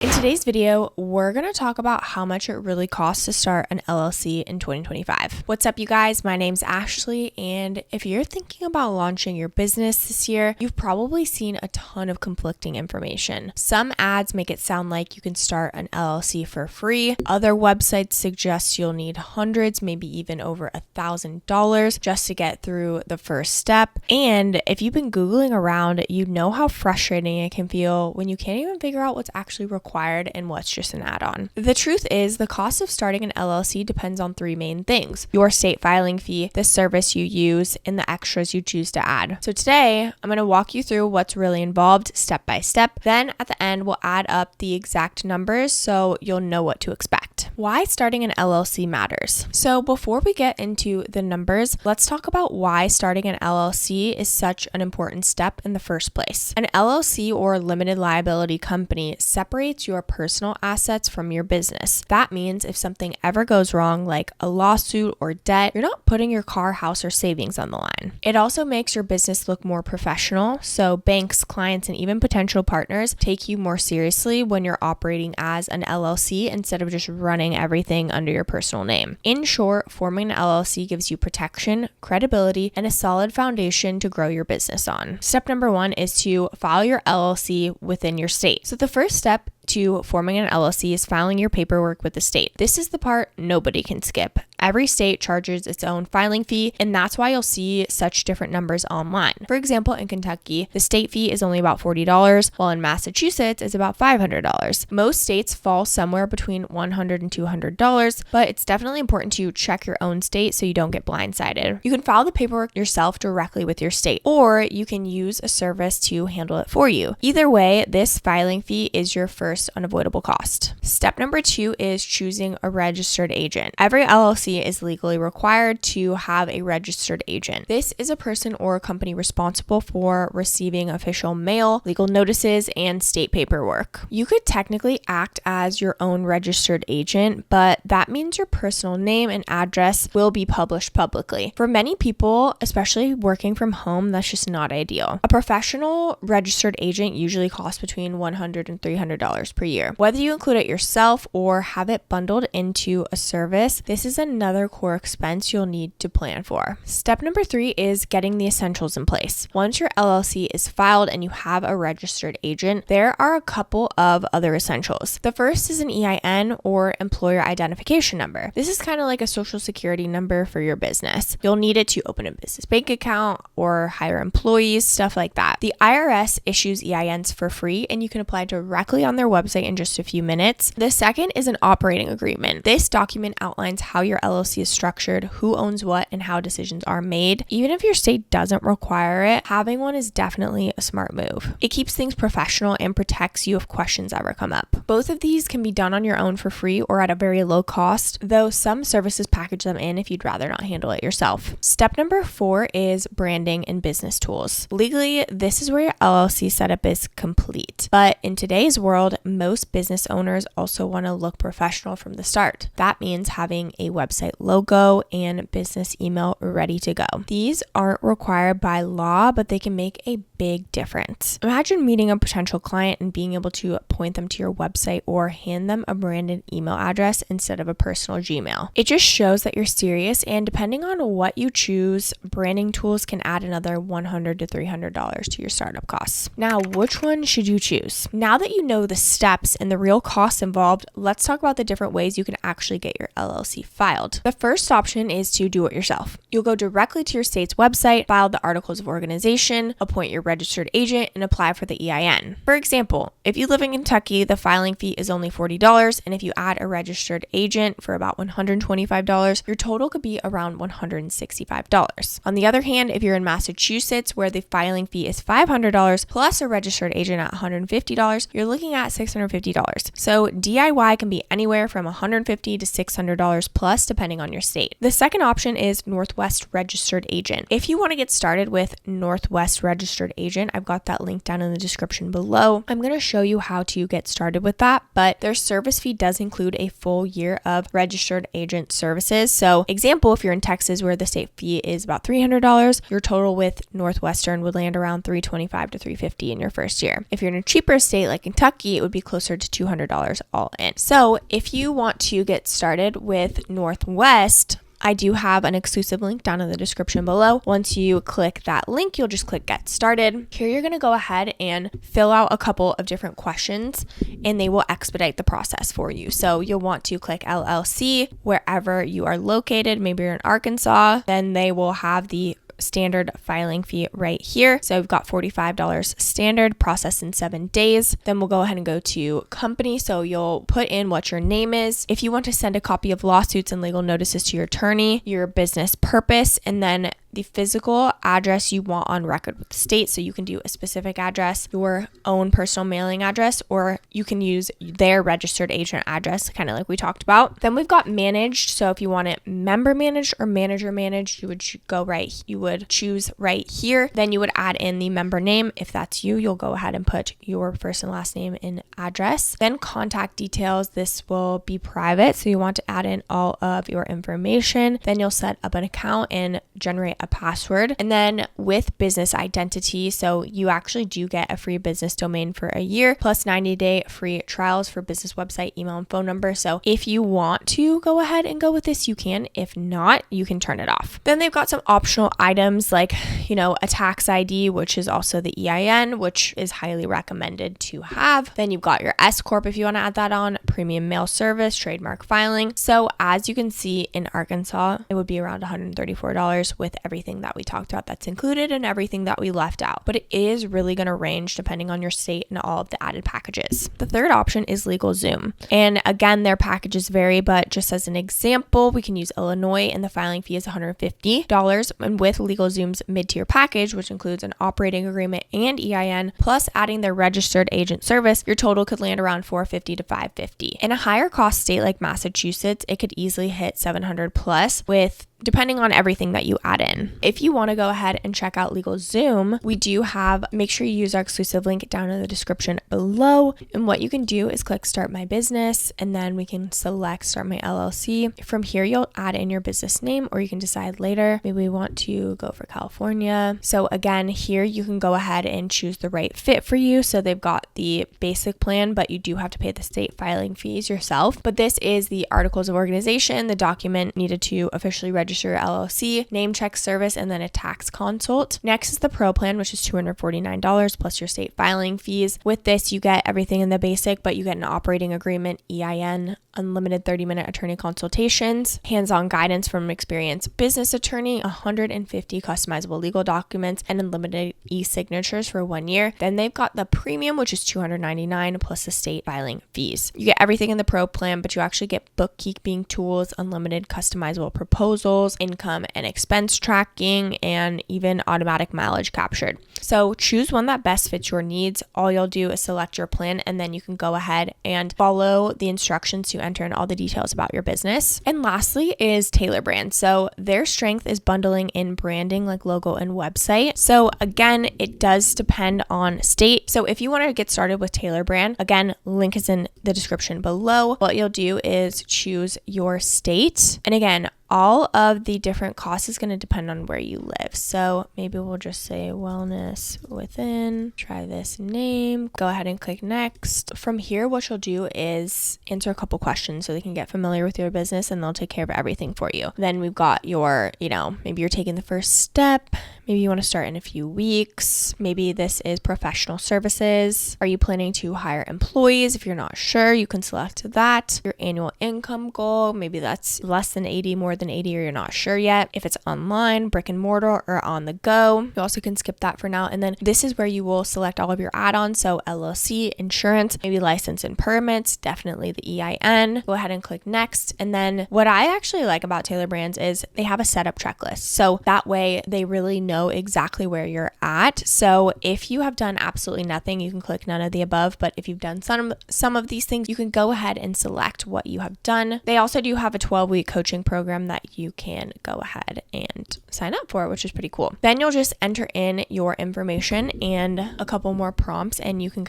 In today's video, we're going to talk about how much it really costs to start an LLC in 2025. What's up, you guys? My name's Ashley, and if you're thinking about launching your business this year, you've probably seen a ton of conflicting information. Some ads make it sound like you can start an LLC for free. Other websites suggest you'll need hundreds, maybe even over $1,000 just to get through the first step. And if you've been Googling around, you know how frustrating it can feel when you can't even figure out what's actually required and what's just an add-on. The truth is, the cost of starting an LLC depends on three main things: your state filing fee, the service you use, and the extras you choose to add. So today, I'm going to walk you through what's really involved step by step. Then at the end, we'll add up the exact numbers so you'll know what to expect. Why starting an LLC matters. So before we get into the numbers, let's talk about why starting an LLC is such an important step in the first place. An LLC, or limited liability company, separates your personal assets from your business. That means if something ever goes wrong, like a lawsuit or debt, you're not putting your car, house, or savings on the line. It also makes your business look more professional, so banks, clients, and even potential partners take you more seriously when you're operating as an LLC instead of just running everything under your personal name. In short, forming an LLC gives you protection, credibility, and a solid foundation to grow your business on. Step number one is to file your LLC within your state. So the first step to forming an LLC is filing your paperwork with the state. This is the part nobody can skip. Every state charges its own filing fee, and that's why you'll see such different numbers online. For example, in Kentucky, the state fee is only about $40, while in Massachusetts, it's about $500. Most states fall somewhere between $100 and $200, but it's definitely important to check your own state so you don't get blindsided. You can file the paperwork yourself directly with your state, or you can use a service to handle it for you. Either way, this filing fee is your first unavoidable cost. Step number two is choosing a registered agent. Every LLC is legally required to have a registered agent. This is a person or a company responsible for receiving official mail, legal notices, and state paperwork. You could technically act as your own registered agent, but that means your personal name and address will be published publicly. For many people, especially working from home, that's just not ideal. A professional registered agent usually costs between $100 and $300 per year. Whether you include it yourself or have it bundled into a service, this is another core expense you'll need to plan for. Step number three is getting the essentials in place. Once your LLC is filed and you have a registered agent, there are a couple of other essentials. The first is an EIN, or employer identification number. This is kind of like a social security number for your business. You'll need it to open a business bank account or hire employees, stuff like that. The IRS issues EINs for free, and you can apply directly on their website in just a few minutes. The second is an operating agreement. This document outlines how your LLC is structured, who owns what, and how decisions are made. Even if your state doesn't require it, having one is definitely a smart move. It keeps things professional and protects you if questions ever come up. Both of these can be done on your own for free or at a very low cost, though some services package them in if you'd rather not handle it yourself. Step number four is branding and business tools. Legally, this is where your LLC setup is complete. But in today's world, most business owners also want to look professional from the start. That means having a website logo and business email ready to go. These aren't required by law, but they can make a big difference. Imagine meeting a potential client and being able to point them to your website or hand them a branded email address instead of a personal Gmail. It just shows that you're serious, and depending on what you choose, branding tools can add another $100 to $300 to your startup costs. Now, which one should you choose? Now that you know the steps and the real costs involved, let's talk about the different ways you can actually get your LLC filed. The first option is to do it yourself. You'll go directly to your state's website, file the articles of organization, appoint your registered agent, and apply for the EIN. For example, if you live in Kentucky, the filing fee is only $40, and if you add a registered agent for about $125, your total could be around $165. On the other hand, if you're in Massachusetts, where the filing fee is $500 plus a registered agent at $150, you're looking at $650. So DIY can be anywhere from $150 to $600 plus, depending on your state. The second option is Northwest Registered Agent. If you want to get started with Northwest Registered agent. I've got that link down in the description below. I'm going to show you how to get started with that, but their service fee does include a full year of registered agent services. So example, if you're in Texas where the state fee is about $300, your total with Northwestern would land around $325 to $350 in your first year. If you're in a cheaper state like Kentucky, it would be closer to $200 all in. So if you want to get started with Northwest, I do have an exclusive link down in the description below. Once you click that link, you'll just click get started. Here you're going to go ahead and fill out a couple of different questions and they will expedite the process for you. So you'll want to click LLC wherever you are located. Maybe you're in Arkansas, then they will have the standard filing fee right here. So we've got $45 standard, process in 7 days. Then we'll go ahead and go to company. So you'll put in what your name is. If you want to send a copy of lawsuits and legal notices to your attorney, your business purpose, and then the physical address you want on record with the state. So you can do a specific address, your own personal mailing address, or you can use their registered agent address, kind of like we talked about. Then we've got managed. So if you want it member managed or manager managed, you would choose right here. Then you would add in the member name. If that's you, you'll go ahead and put your first and last name and address. Then contact details. This will be private. So you want to add in all of your information. Then you'll set up an account and generate a password. And then with business identity, so you actually do get a free business domain for a year plus 90-day free trials for business website, email, and phone number. So if you want to go ahead and go with this, you can. If not, you can turn it off. Then they've got some optional items like, a tax ID, which is also the EIN, which is highly recommended to have. Then you've got your S Corp if you want to add that on, premium mail service, trademark filing. So as you can see in Arkansas, it would be around $134 with everything that we talked about that's included and everything that we left out. But it is really going to range depending on your state and all of the added packages. The third option is LegalZoom. And again, their packages vary, but just as an example, we can use Illinois and the filing fee is $150. And with LegalZoom's mid-tier package, which includes an operating agreement and EIN, plus adding their registered agent service, your total could land around $450 to $550. In a higher cost state like Massachusetts, it could easily hit $700 plus with depending on everything that you add in. If you want to go ahead and check out LegalZoom, make sure you use our exclusive link down in the description below. And what you can do is click start my business and then we can select start my LLC. From here, you'll add in your business name or you can decide later. Maybe we want to go for California. So again, here you can go ahead and choose the right fit for you. So they've got the basic plan, but you do have to pay the state filing fees yourself. But this is the articles of organization, the document needed to officially register your LLC, name check service, and then a tax consult. Next is the Pro plan, which is $249 plus your state filing fees. With this, you get everything in the basic, but you get an operating agreement, EIN, unlimited 30-minute attorney consultations, hands-on guidance from an experienced business attorney, 150 customizable legal documents, and unlimited e-signatures for 1 year. Then they've got the premium, which is $299 plus the state filing fees. You get everything in the Pro plan, but you actually get bookkeeping tools, unlimited customizable proposals, income and expense tracking, and even automatic mileage captured. So choose one that best fits your needs. All you'll do is select your plan and then you can go ahead and follow the instructions to enter in all the details about your business. And lastly is Tailor Brands. So their strength is bundling in branding like logo and website. So again, it does depend on state. So if you want to get started with Tailor Brand, again, link is in the description below. What you'll do is choose your state. And again, all of the different costs is going to depend on where you live. So maybe we'll just say wellness within, try this name, go ahead and click next. From here, what you'll do is answer a couple questions so they can get familiar with your business and they'll take care of everything for you. Then we've got your, maybe you're taking the first step. Maybe you want to start in a few weeks. Maybe this is professional services. Are you planning to hire employees? If you're not sure, you can select that. Your annual income goal, maybe that's less than 80, more than 80, or you're not sure yet. If it's online, brick and mortar, or on the go, you also can skip that for now. And then this is where you will select all of your add-ons. So LLC, insurance, maybe license and permits, definitely the EIN. Go ahead and click next. And then what I actually like about Tailor Brands is they have a setup checklist. So that way they really know exactly where you're at. So if you have done absolutely nothing, you can click none of the above. But if you've done some of these things, you can go ahead and select what you have done. They also do have a 12-week coaching program that you can go ahead and sign up for, which is pretty cool. Then you'll just enter in your information and a couple more prompts, and you can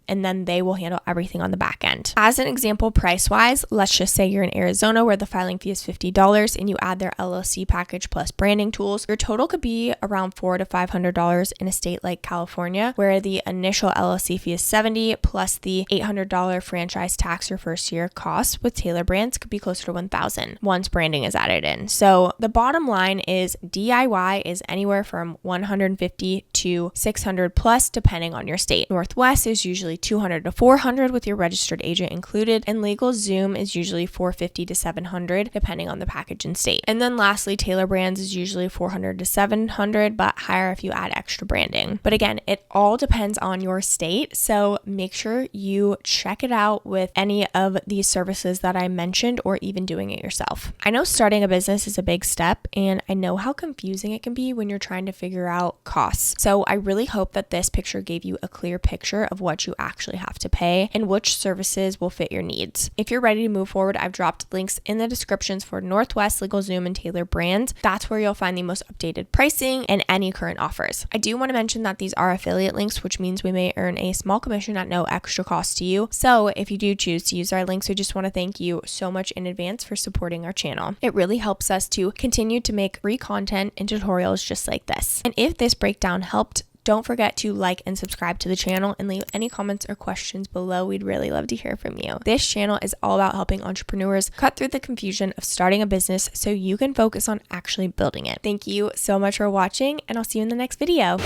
and then they will handle everything on the back end. As an example, price wise, let's just say you're in Arizona where the filing fee is $50 and you add their LLC package plus branding tools. Your total could be around $400 to $500 in a state like California, where the initial LLC fee is $70 plus the $800 franchise tax your first year cost. With Tailor Brands could be closer to $1,000 once branding is added in. So the bottom line is DIY is anywhere from $150 to $600 plus depending on your state. Northwest is usually $200 to $400 with your registered agent included, and LegalZoom is usually $450 to $700 depending on the package and state. And then lastly, Tailor Brands is usually $400 to $700, but higher if you add extra branding. But again, it all depends on your state, so make sure you check it out with any of these services that I mentioned, or even doing it yourself. I know starting a business is a big step, and I know how confusing it can be when you're trying to figure out costs. So I really hope that this picture gave you a clear picture of what you actually have to pay and which services will fit your needs. If you're ready to move forward, I've dropped links in the descriptions for Northwest, LegalZoom, and Tailor Brands. That's where you'll find the most updated pricing and any current offers. I do want to mention that these are affiliate links, which means we may earn a small commission at no extra cost to you. So if you do choose to use our links, we just want to thank you so much in advance for supporting our channel. It really helps us to continue to make free content and tutorials just like this. And if this breakdown helped, don't forget to like and subscribe to the channel and leave any comments or questions below. We'd really love to hear from you. This channel is all about helping entrepreneurs cut through the confusion of starting a business so you can focus on actually building it. Thank you so much for watching, and I'll see you in the next video.